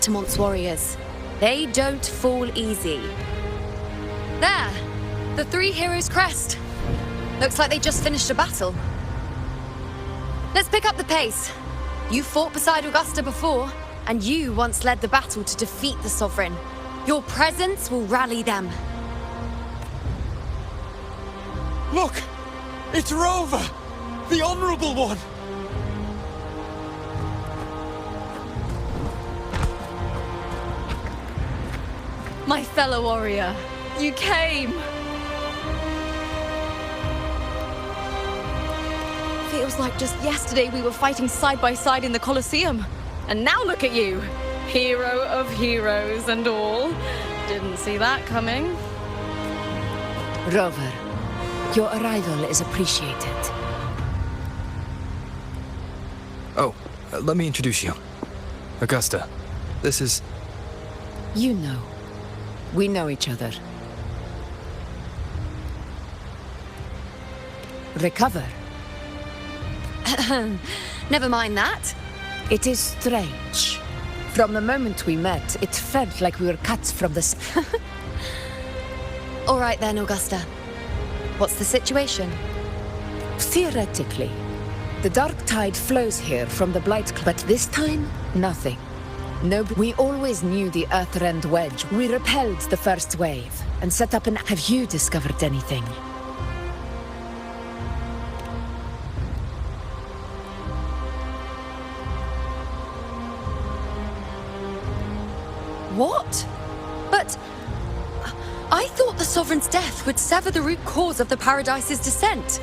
Altamont's warriors. They don't fall easy. There! The three heroes' crest. Looks like they just finished a battle. Let's pick up the pace. You fought beside Augusta before, and you once led the battle to defeat the Sovereign. Your presence will rally them. Look! It's Rover! The Honorable One! My fellow warrior, you came! Feels like just yesterday we were fighting side by side in the Colosseum. And now look at you! Hero of heroes and all. Didn't see that coming. Rover, your arrival is appreciated. Oh, let me introduce you. Augusta, this is... You know. We know each other. Recover. Never mind that. It is strange. From the moment we met, it felt like we were cut from the... All right then, Augusta. What's the situation? Theoretically, the dark tide flows here from the Blight, but this time, nothing. No, we always knew the Earthrend Wedge. We repelled the first wave and set up an... Have you discovered anything? What? But... I thought the Sovereign's death would sever the root cause of the Paradise's descent.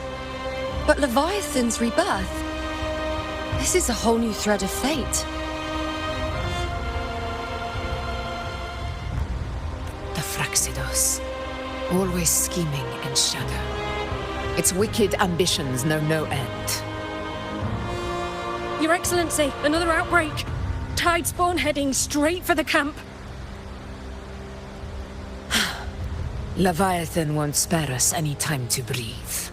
But Leviathan's rebirth... This is a whole new thread of fate. The Fraxidos. Always scheming in shadow. Its wicked ambitions know no end. Your Excellency, another outbreak. Tide spawn heading straight for the camp. Leviathan won't spare us any time to breathe.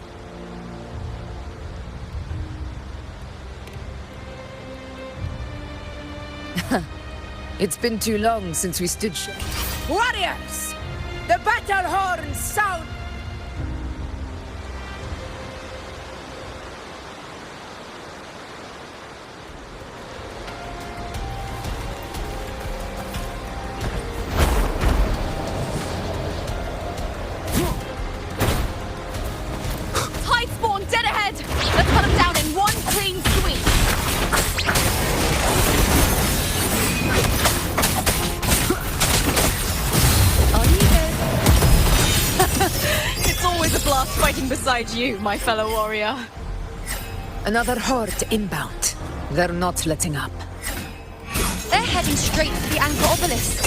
It's been too long since we stood... Warriors! The battle horns sound! Tide spawn dead ahead! Let's cut them down in one clean sweep! It's always a blast fighting beside you, my fellow warrior. Another horde inbound. They're not letting up. They're heading straight for the Anchor Obelisk.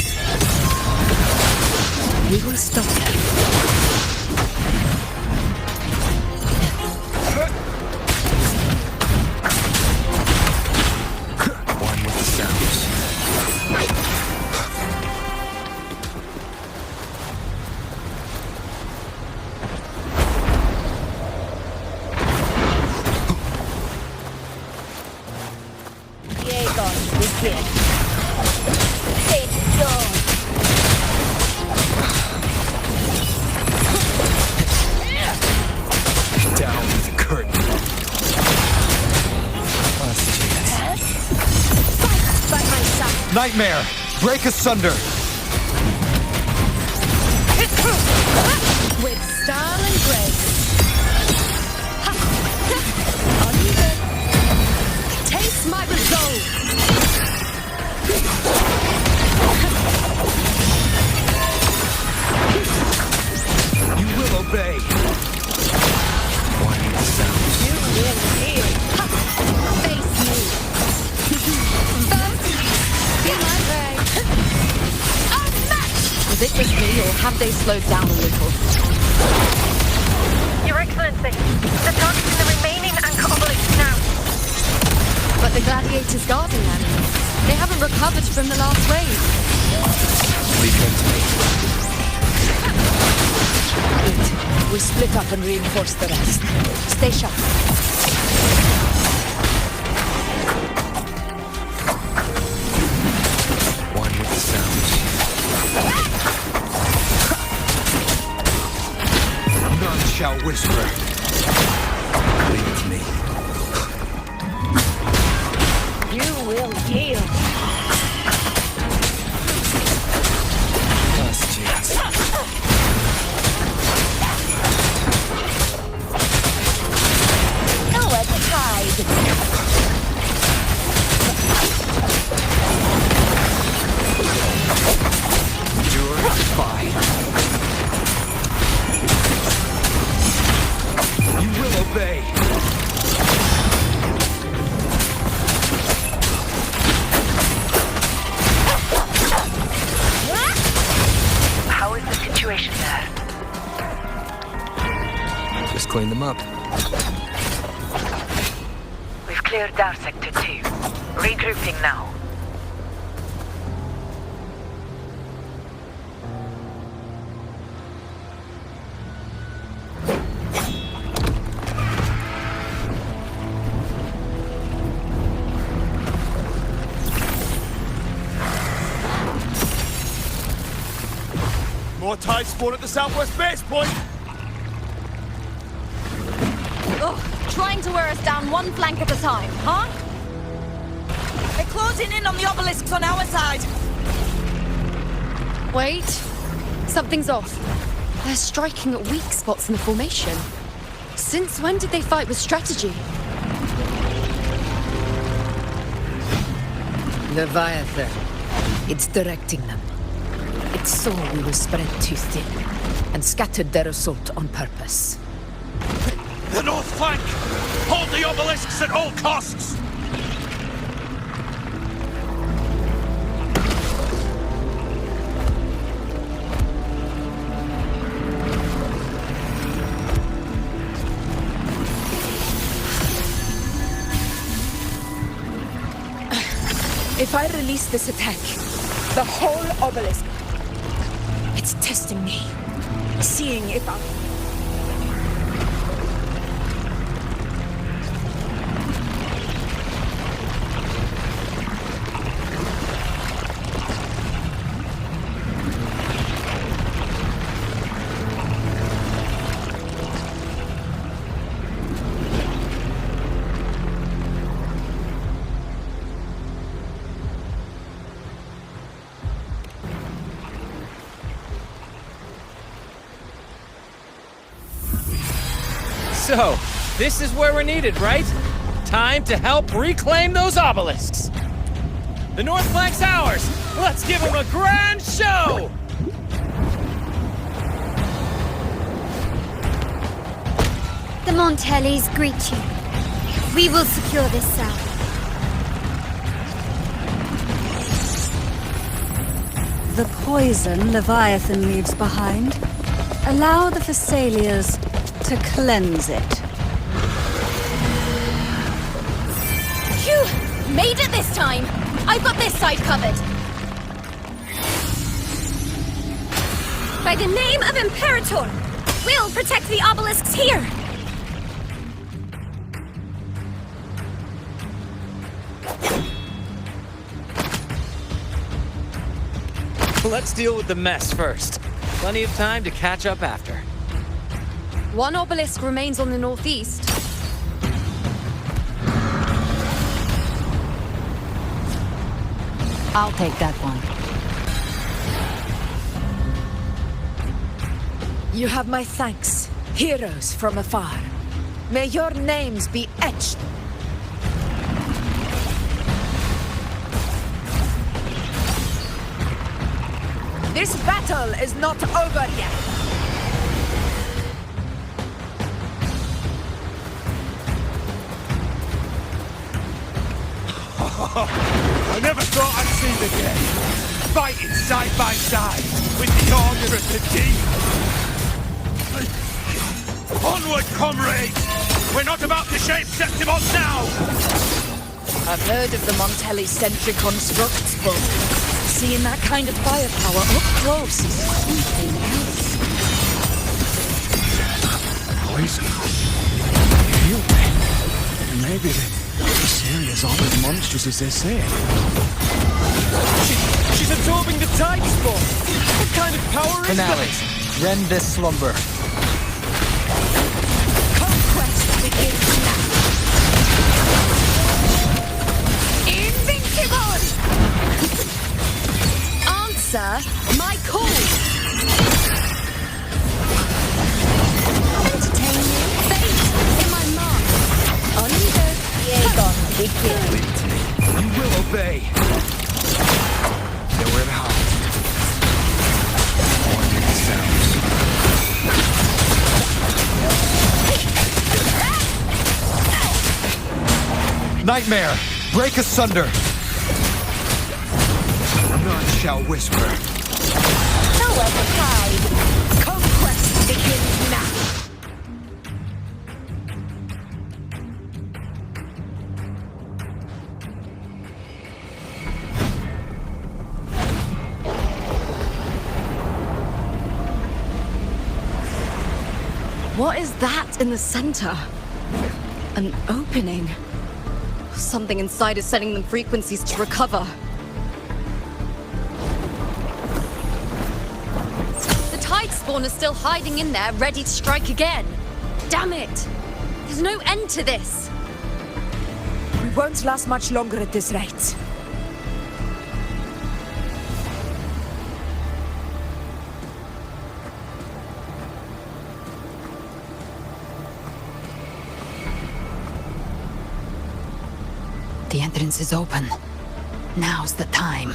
We will stop them. one with the sounds. Diego, we here. Down with the curtain. By my side. Nightmare! Break asunder! With style and grace. Uneven. Taste my resolve. You will obey! One with the sounds. You will hear. Face me. Vote. Be my prey. A match! Is it just me, or have they slowed down a little? Your Excellency, the target's in the remaining Anchor Obelisk now. But the gladiators guarding them, they haven't recovered from the last wave. Leave them to me. Good. We split up and reinforce the rest. Stay sharp. One with whisper. Lead me. You will yield. Last chance. Nowhere to hide. Endure and defy. You will obey. How is the situation there? Just clean them up. We've cleared Dar Sector 2. Regrouping now. More tide spawn at the southwest base point. Ugh, trying to wear us down one flank at a time, huh? They're closing in on the obelisks on our side. Wait. Something's off. They're striking at weak spots in the formation. Since when did they fight with strategy? Leviathan. It's directing them. It saw we were spread too thin, and scattered their assault on purpose. The north flank! Hold the obelisks at all costs! If I release this attack, the whole obelisk... It's testing me. Seeing if I... So, this is where we're needed, right? Time to help reclaim those obelisks. The north flank's ours. Let's give them a grand show! The Montellis greet you. We will secure this south. The poison Leviathan leaves behind, allow the Thessalians to cleanse it. Phew! Made it this time! I've got this side covered! By the name of Imperator, we'll protect the obelisks here. Let's deal with the mess first. Plenty of time to catch up after. One obelisk remains on the northeast. I'll take that one. You have my thanks, heroes from afar. May your names be etched. This battle is not over yet. I never thought I'd see the day. Fighting side by side with the Order of the Deep. Onward, comrades! We're not about to shape Septimos now! I've heard of the Montelli-centric constructs, but seeing that kind of firepower up close is something else. Poison. Heal me. Maybe this area's all as monstrous as they say. She's absorbing the tide spawn! What kind of power is that? Finales. Rend this slumber. begins now. Invincible! Answer my call! Entertain you? Fate in my mark. On you go. Aegon begins. Leave it to me. You will obey. Nowhere to hide. Only the sounds. Nightmare! Break asunder! None shall whisper. Nowhere to hide. Conquest begins now. What is that in the center? An opening. Something inside is sending them frequencies to recover. The tide spawn is still hiding in there, ready to strike again. Damn it! There's no end to this. We won't last much longer at this rate. The entrance is open. Now's the time.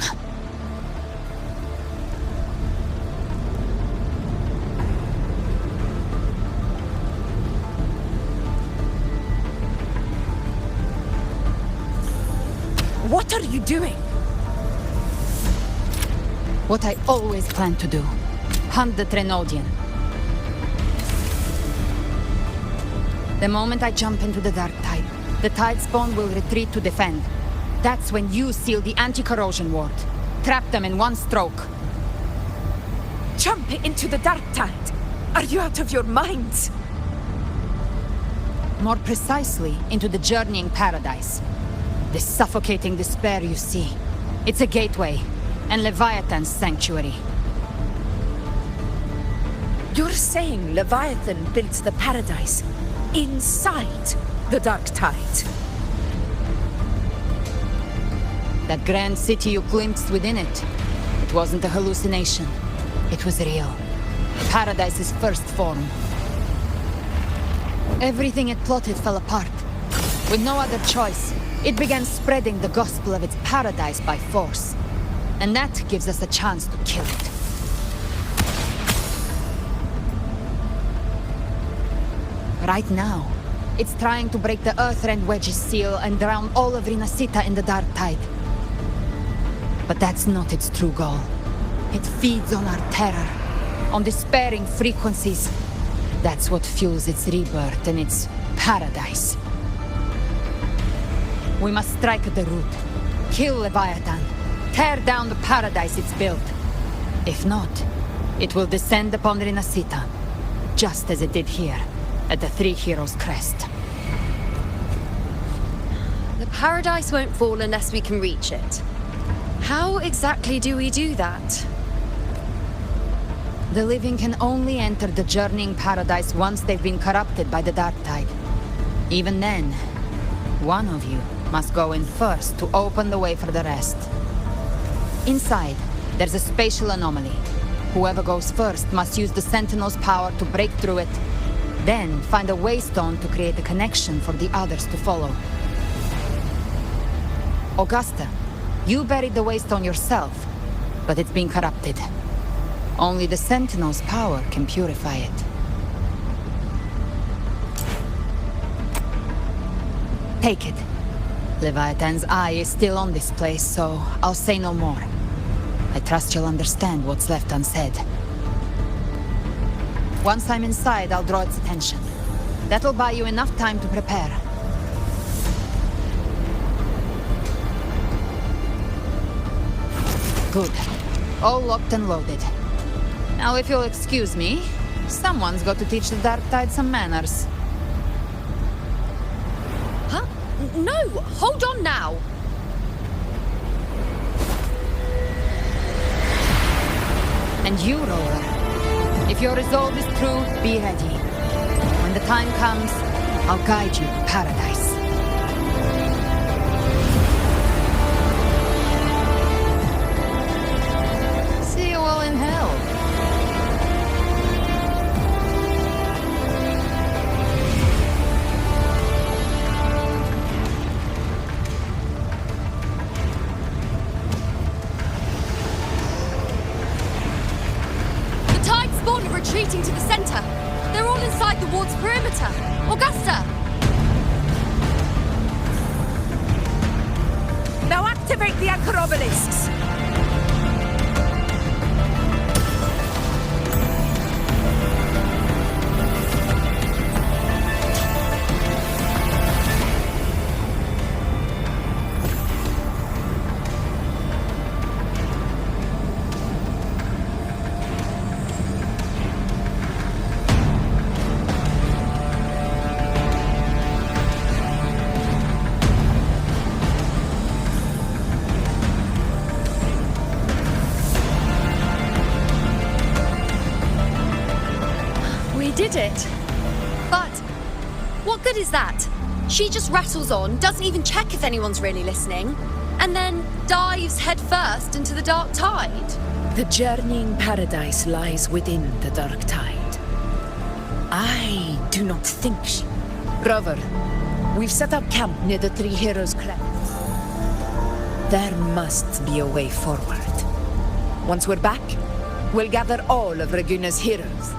What are you doing? What I always planned to do. Hunt the Trenodian. The moment I jump into the dark tide, the tide spawn will retreat to defend. That's when you seal the anti-corrosion ward. Trap them in one stroke. Jump into the dark tide? Are you out of your mind? More precisely, into the journeying paradise. The suffocating despair you see. It's a gateway, and Leviathan's sanctuary. You're saying Leviathan built the paradise inside the dark tide? That grand city you glimpsed within it, it wasn't a hallucination. It was real. Paradise's first form. Everything it plotted fell apart. With no other choice, it began spreading the gospel of its paradise by force. And that gives us a chance to kill it. Right now, it's trying to break the Earthrend Wedge's seal and drown all of Rinasita in the dark tide. But that's not its true goal. It feeds on our terror, on despairing frequencies. That's what fuels its rebirth and its paradise. We must strike at the root. Kill Leviathan. Tear down the paradise it's built. If not, it will descend upon Rinasita, just as it did here, at the Three Heroes' Crest. The paradise won't fall unless we can reach it. How exactly do we do that? The living can only enter the journeying paradise once they've been corrupted by the dark tide. Even then, one of you must go in first to open the way for the rest. Inside, there's a spatial anomaly. Whoever goes first must use the Sentinel's power to break through it, then find a waystone to create a connection for the others to follow. Augusta, you buried the waystone yourself, but it's been corrupted. Only the Sentinel's power can purify it. Take it. Leviathan's eye is still on this place, so I'll say no more. I trust you'll understand what's left unsaid. Once I'm inside, I'll draw its attention. That'll buy you enough time to prepare. Good. All locked and loaded. Now, if you'll excuse me, someone's got to teach the Dark Tide some manners. Huh? No! Hold on now! And you, Roller. If your resolve is true, be ready. When the time comes, I'll guide you to paradise. See you all in hell. The tide spawn are retreating to the center. They're all inside the ward's perimeter. Augusta! Now activate the anchor obelisks. We did it. But what good is that? She just rattles on, doesn't even check if anyone's really listening, and then dives headfirst into the dark tide. The journeying paradise lies within the dark tide. I do not think she... Rover, we've set up camp near the Three Heroes Cleft. There must be a way forward. Once we're back, we'll gather all of Raguna's heroes.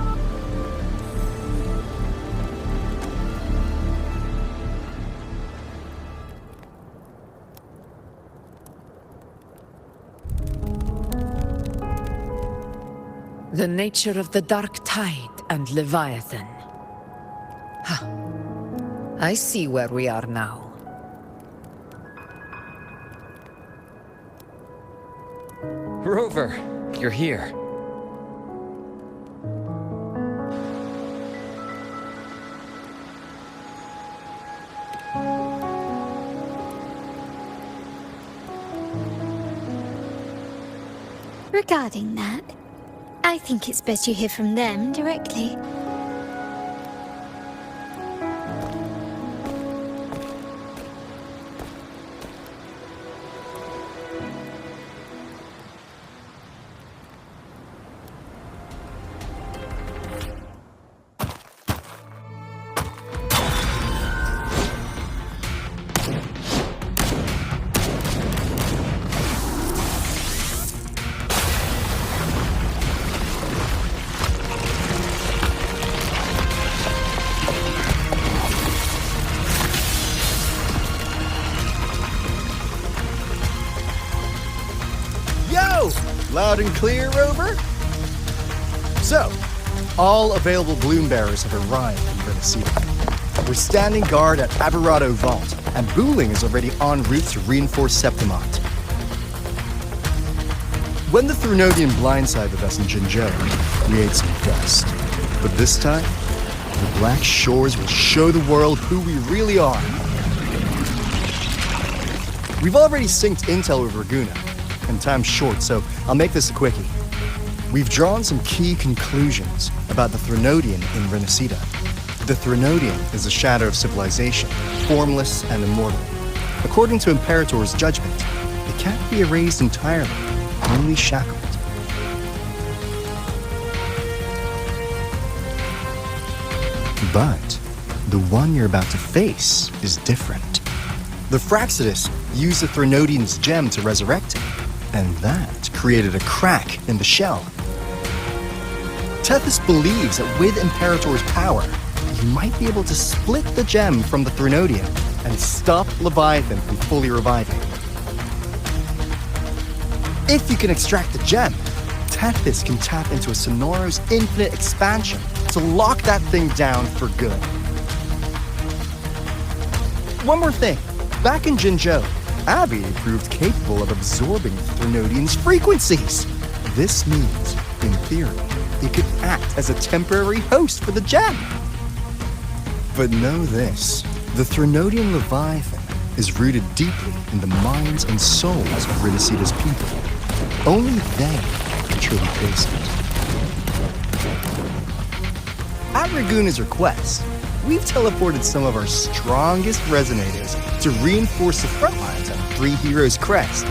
The nature of the dark tide and Leviathan. Ha. I see where we are now. Rover, you're here. Regarding that, I think it's best you hear from them directly. Loud and clear, Rover? So, all available bloom bearers have arrived in Renacida. We're standing guard at Aberrado Vault, and Booling is already en route to reinforce Septimont. When the Threnodian blindsided us in Jinzhou, we ate some dust. But this time, the Black Shores will show the world who we really are. We've already synced intel with Raguna, and time's short, so I'll make this a quickie. We've drawn some key conclusions about the Threnodian in Renacida. The Threnodian is a shadow of civilization, formless and immortal. According to Imperator's judgment, it can't be erased entirely, only shackled. But the one you're about to face is different. The Fraxidus used the Threnodian's gem to resurrect him, and that created a crack in the shell. Tethys believes that with Imperator's power, he might be able to split the gem from the Threnodian and stop Leviathan from fully reviving. If you can extract the gem, Tethys can tap into a Sonoro's infinite expansion to lock that thing down for good. One more thing. Back in Jinzhou, Abby proved capable of absorbing Threnodian's frequencies. This means, in theory, it could act as a temporary host for the gem. But know this, the Threnodian Leviathan is rooted deeply in the minds and souls of Renacida's people. Only they can truly face it. At Raguna's request, we've teleported some of our strongest resonators to reinforce the front lines on Three Heroes Crest.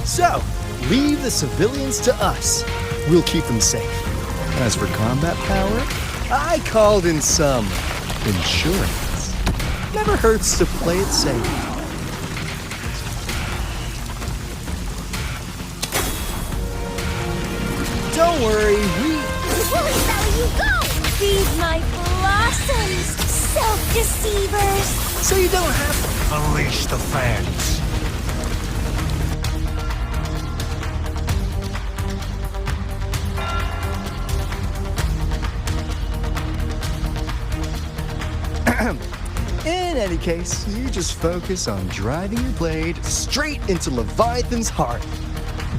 So, leave the civilians to us. We'll keep them safe. As for combat power, I called in some insurance. Never hurts to play it safe. Don't worry, Woolly belly, you go! Feed my blossoms, self-deceivers! so you don't have to. Unleash the fans. In any case, you just focus on driving your blade straight into Leviathan's heart.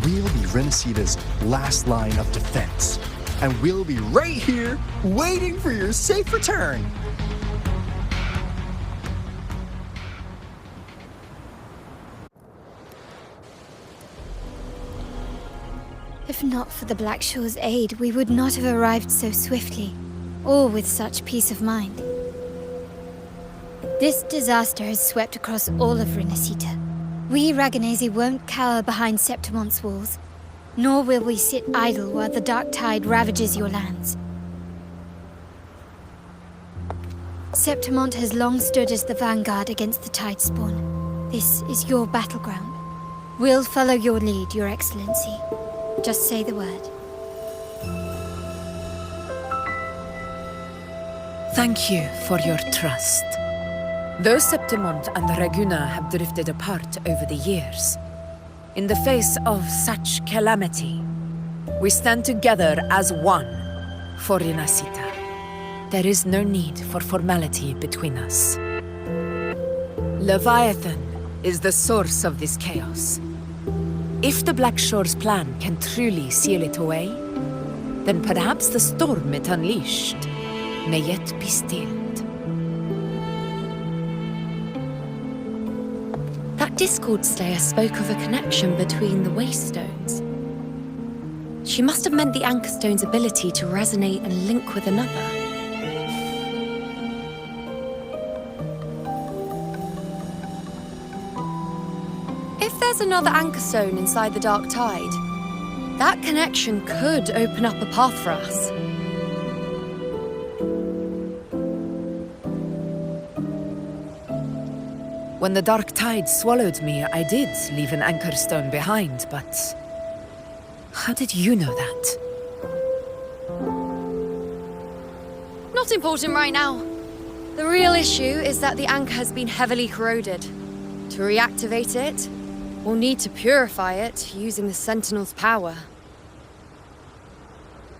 We'll be Renacita's last line of defense, and we'll be right here waiting for your safe return. If not for the Black Shore's aid, we would not have arrived so swiftly, or with such peace of mind. This disaster has swept across all of Renacita. We Raganazi won't cower behind Septimon's walls, nor will we sit idle while the dark tide ravages your lands. Septimont has long stood as the vanguard against the tide spawn. This is your battleground. We'll follow your lead, Your Excellency. Just say the word. Thank you for your trust. Though Septimont and Raguna have drifted apart over the years, in the face of such calamity, we stand together as one for Renacita. There is no need for formality between us. Leviathan is the source of this chaos. If the Black Shore's plan can truly seal it away, then perhaps the storm it unleashed may yet be stilled. That Discord Slayer spoke of a connection between the Waystones. She must have meant the Anchorstone's ability to resonate and link with another. If there's another Anchorstone inside the Dark Tide, that connection could open up a path for us. When the dark tide swallowed me, I did leave an Anchorstone behind, but... how did you know that? Not important right now. The real issue is that the anchor has been heavily corroded. To reactivate it, we'll need to purify it using the Sentinel's power.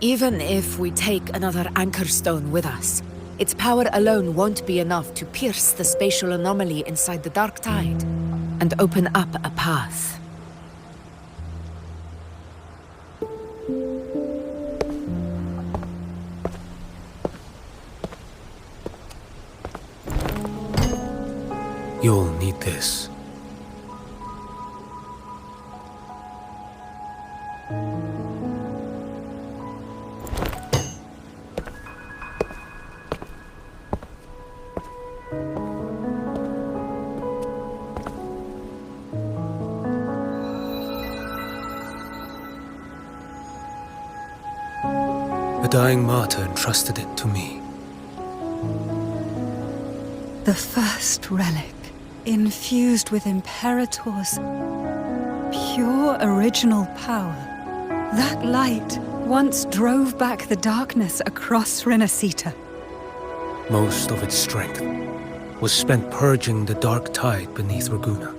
Even if we take another Anchorstone with us, its power alone won't be enough to pierce the spatial anomaly inside the Dark Tide and open up a path. You'll need this. A dying martyr entrusted it to me. The first relic, infused with Imperator's pure original power. That light once drove back the darkness across Renacita. Most of its strength was spent purging the dark tide beneath Raguna.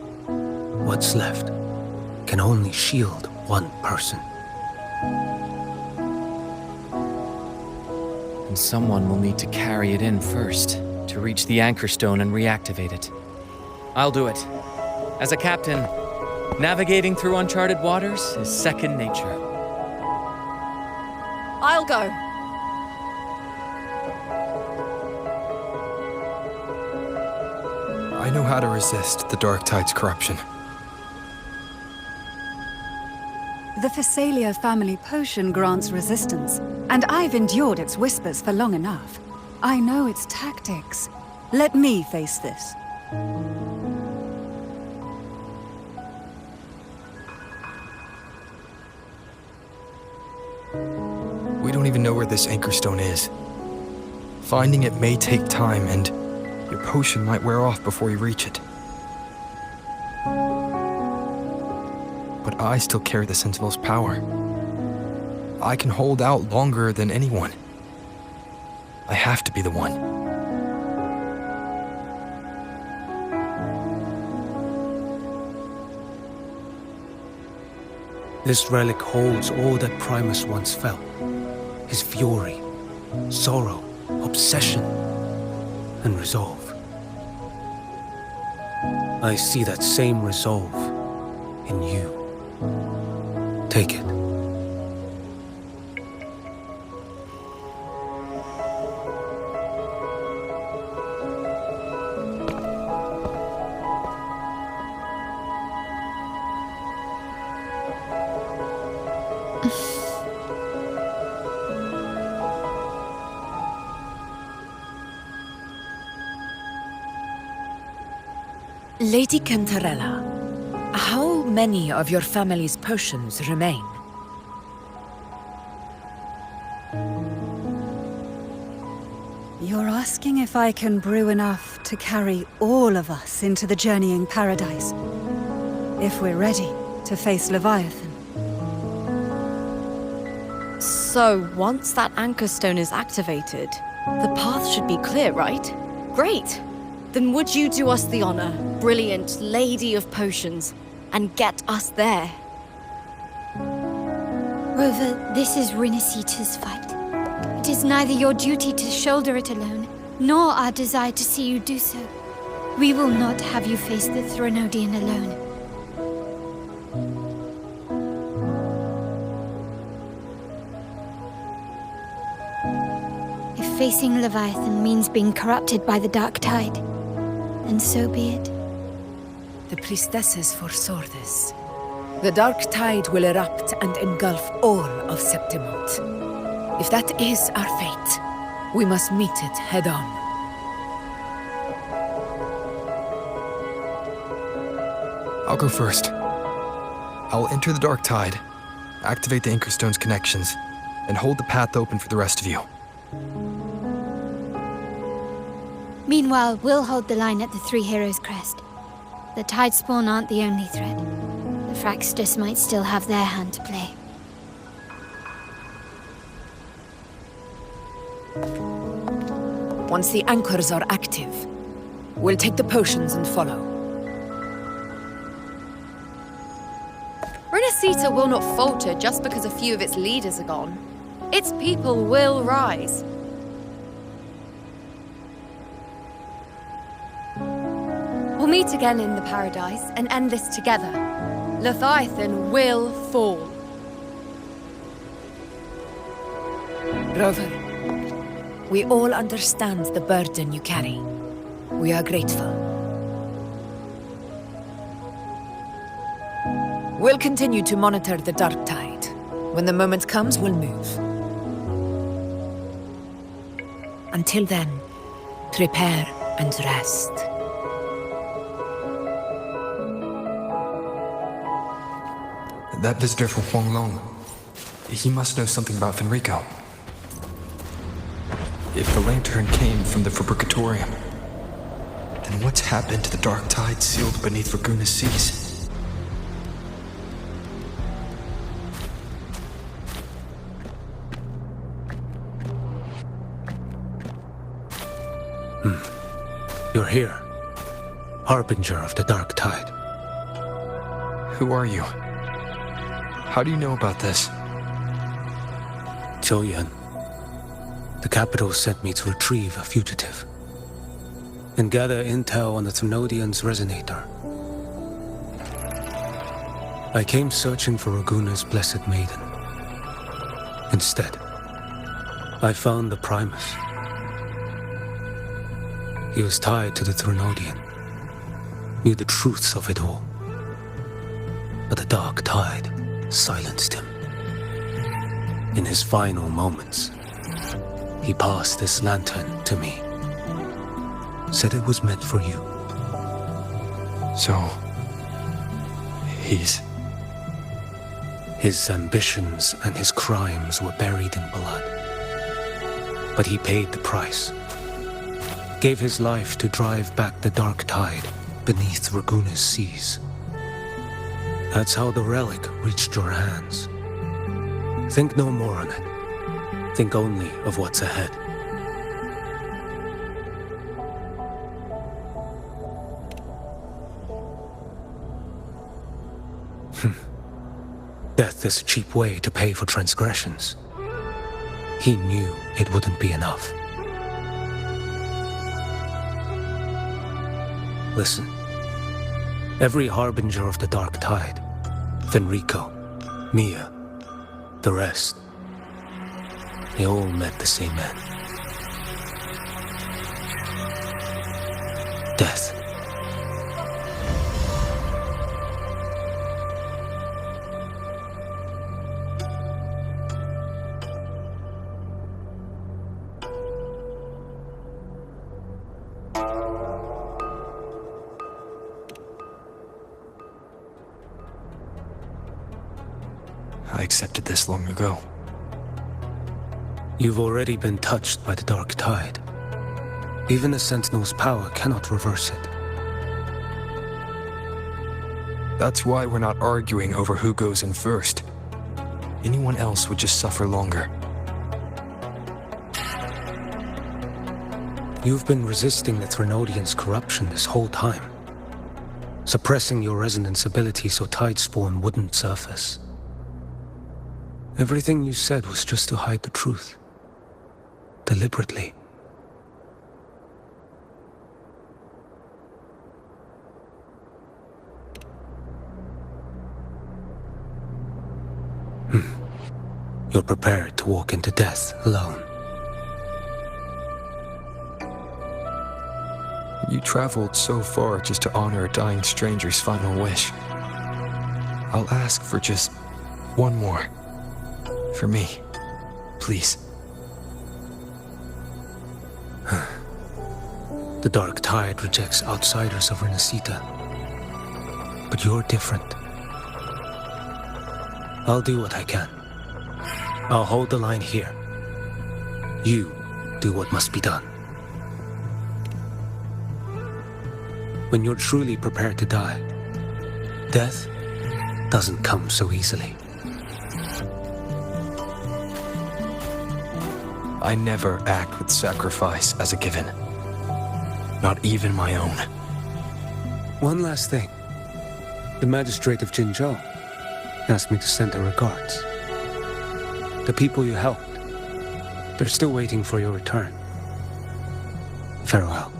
What's left can only shield one person. And someone will need to carry it in first, to reach the Anchorstone and reactivate it. I'll do it. As a captain, navigating through uncharted waters is second nature. I'll go. I know how to resist the Dark Tide's corruption. The Phasalia family potion grants resistance, and I've endured its whispers for long enough. I know its tactics. Let me face this. We don't even know where this anchor stone is. Finding it may take time, and your potion might wear off before you reach it. But I still carry the Sentinel's power. I can hold out longer than anyone. I have to be the one. This relic holds all that Primus once felt. His fury, sorrow, obsession, and resolve. I see that same resolve in you. Take it. Lady Cantarella, how many of your family's potions remain? You're asking if I can brew enough to carry all of us into the journeying paradise. If we're ready to face Leviathan. So, once that anchor stone is activated, the path should be clear, right? Great! Then would you do us the honor, brilliant Lady of Potions, and get us there? Rover, this is Rinasita's fight. It is neither your duty to shoulder it alone, nor our desire to see you do so. We will not have you face the Threnodian alone. If facing Leviathan means being corrupted by the Dark Tide, then so be it. The priestesses foresaw this. The Dark Tide will erupt and engulf all of Septimont. If that is our fate, we must meet it head-on. I'll go first. I'll enter the Dark Tide, activate the Anchor Stone's connections, and hold the path open for the rest of you. Meanwhile, we'll hold the line at the Three Heroes Crest. The Tidespawn aren't the only threat. The Fraxtus might still have their hand to play. Once the anchors are active, we'll take the potions and follow. Rinasita will not falter just because a few of its leaders are gone. Its people will rise. We'll meet again in the paradise and end this together. Leviathan will fall. Rover, we all understand the burden you carry. We are grateful. We'll continue to monitor the Dark Tide. When the moment comes, we'll move. Until then, prepare and rest. That visitor from Huanglong, he must know something about Fenrico. If the lantern came from the Fabricatorium, then what's happened to the Dark Tide sealed beneath Raguna's seas? You're here, Harbinger of the Dark Tide. Who are you? How do you know about this? Choyan. The capital sent me to retrieve a fugitive and gather intel on the Thenodian's resonator. I came searching for Raguna's blessed maiden. Instead, I found the Primus. He was tied to the Threnodian, knew the truths of it all. But the Dark Tide silenced him. In his final moments, He passed this lantern to me. Said it was meant for you. So, he's... His ambitions and his crimes were buried in blood. But he paid the price. Gave his life to drive back the dark tide beneath Raguna's seas. That's how the relic reached your hands. Think no more on it. Think only of what's ahead. Death is a cheap way to pay for transgressions. He knew it wouldn't be enough. Listen. Every harbinger of the dark tide, Fenrico, Mia, the rest, they all met the same end. Death. I accepted this long ago. You've already been touched by the dark tide. Even the Sentinel's power cannot reverse it. That's why we're not arguing over who goes in first. Anyone else would just suffer longer. You've been resisting the Threnodians' corruption this whole time. Suppressing your resonance ability so Tidespawn wouldn't surface. Everything you said was just to hide the truth. Deliberately. You're prepared to walk into death alone. You traveled so far just to honor a dying stranger's final wish. I'll ask for just one more. For me. Please. The dark tide rejects outsiders of Renacita. But you're different. I'll do what I can. I'll hold the line here. You do what must be done. When you're truly prepared to die, death doesn't come so easily. I never act with sacrifice as a given. Not even my own. One last thing. The magistrate of Jinzhou asked me to send her regards. The people you helped, they're still waiting for your return. Farewell.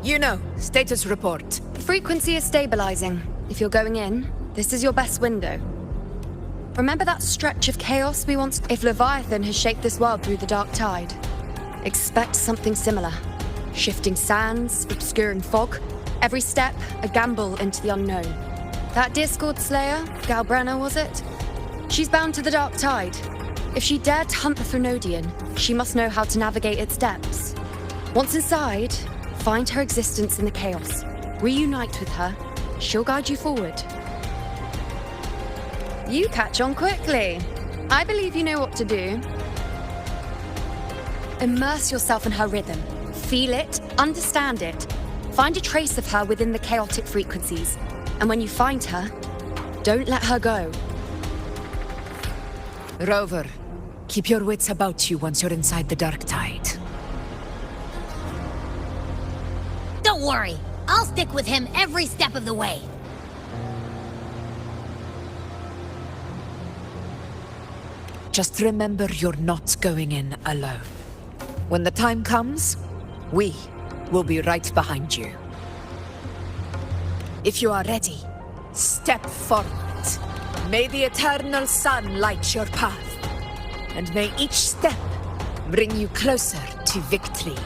Juno, status report. Frequency is stabilizing. If you're going in, this is your best window. Remember that stretch of chaos we once... If Leviathan has shaped this world through the dark tide, expect something similar. Shifting sands, obscuring fog, every step a gamble into the unknown. That Discord Slayer, Galbrenna was it? She's bound to the dark tide. If she dared to hunt the Threnodian, she must know how to navigate its depths. Once inside, find her existence in the chaos. Reunite with her. She'll guide you forward. You catch on quickly. I believe you know what to do. Immerse yourself in her rhythm. Feel it, understand it. Find a trace of her within the chaotic frequencies. And when you find her, don't let her go. Rover, keep your wits about you once you're inside the Dark Tide. Don't worry. I'll stick with him every step of the way. Just remember you're not going in alone. When the time comes, we will be right behind you. If you are ready, step forward. May the eternal sun light your path, and may each step bring you closer to victory.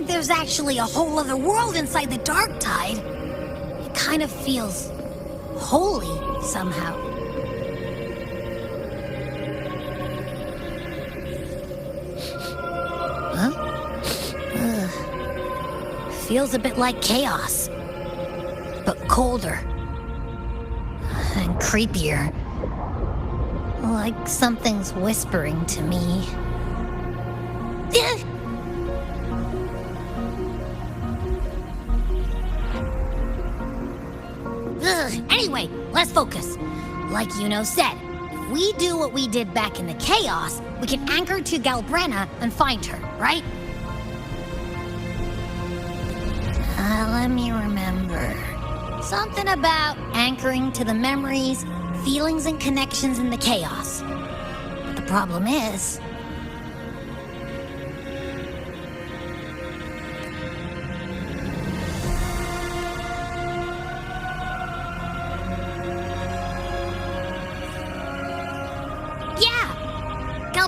There's actually a whole other world inside the Dark Tide. It kind of feels holy somehow. Huh? Feels a bit like chaos, but colder and creepier. Like something's whispering to me. Anyway, let's focus. Like Yuno said, if we do what we did back in the Chaos, we can anchor to Galbrena and find her, right? Let me remember. Something about anchoring to the memories, feelings, and connections in the Chaos. But the problem is...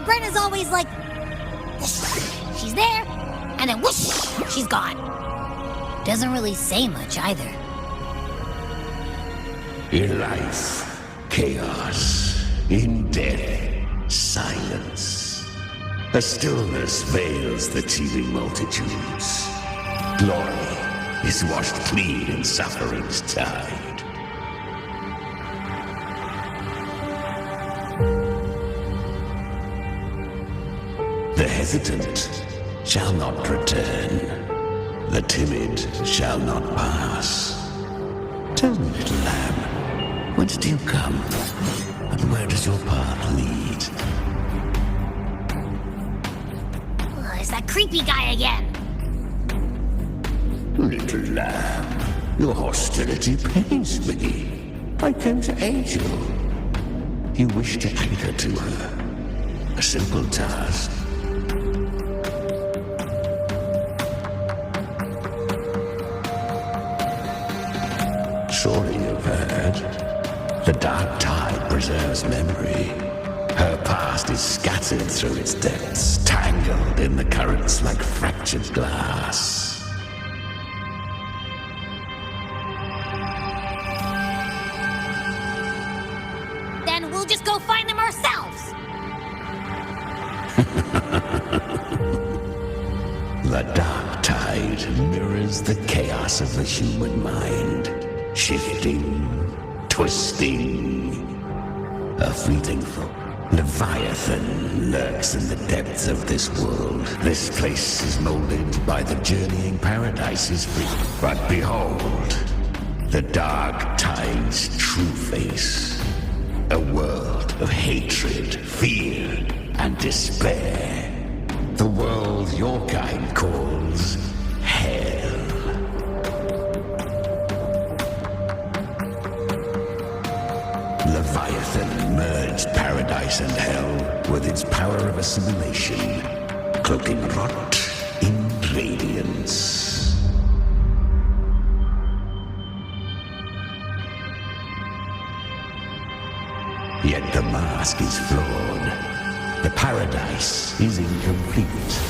Brenna's always like, she's there, and then whoosh, she's gone. Doesn't really say much either. In life, chaos. In death, silence. A stillness veils the teeming multitudes. Glory is washed clean in suffering's tide. The hesitant shall not return. The timid shall not pass. Tell me, little lamb, whence do you come? And where does your path lead? It's that creepy guy again. Little lamb, your hostility pains me. I came to aid you. You wish to anchor to her. A simple task. Surely you've heard. The Dark Tide preserves memory. Her past is scattered through its depths, tangled in the currents like fractured glass. Then we'll just go find them ourselves. The Dark Tide mirrors the chaos of the human mind. Shifting, twisting. A fleeting thought. Leviathan lurks in the depths of this world. This place is molded by the journeying paradise's free. But behold, the Dark Tide's true face. A world of hatred, fear, and despair. The world your kind calls hell. Leviathan merged paradise and hell with its power of assimilation, cloaking rot in radiance. The mask is flawed. The paradise is incomplete.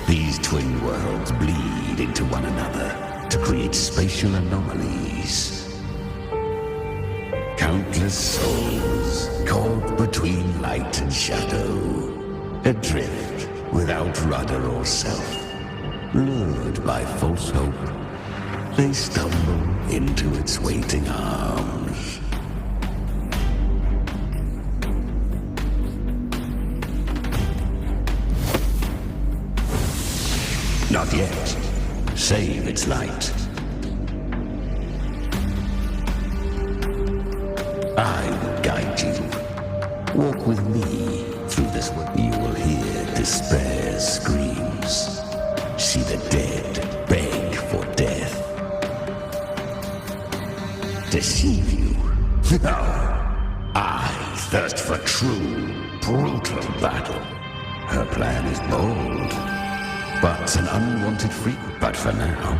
These twin worlds bleed into one another to create spatial anomalies. Countless souls caught between light and shadow, adrift without rudder or self, lured by false hope, they stumble into its waiting arms. Not yet. Save its light. I will guide you. Walk with me through this world. You will hear despair's screams. See the dead beg for death. Deceive you? No. I thirst for true, brutal battle. Her plan is bold, but an unwanted freak. But for now,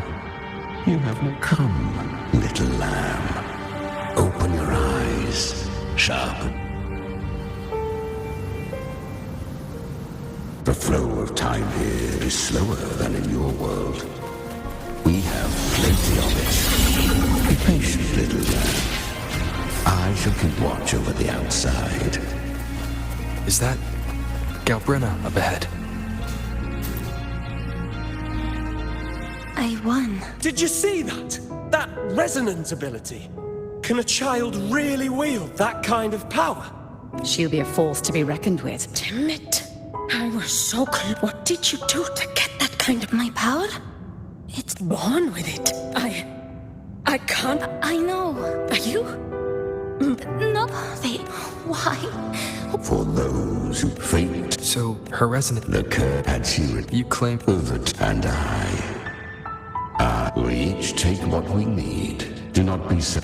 you have no. Come, little lamb. Open your eyes. Sharpen. The flow of time here is slower than in your world. We have plenty of it. Be patient, little lamb. I shall keep watch over the outside. Is that Galbrina up ahead? I won. Did you see that? That resonance ability? Can a child really wield that kind of power? She'll be a force to be reckoned with. Damn it. I was so close. What did you do to get that kind of... My power? It's... Born with it. I can't... I know. Are you? No, they... Why? For those who faint. So, her resonance... The curse had she... You claim... That and I. We each take what we need. Do not be so...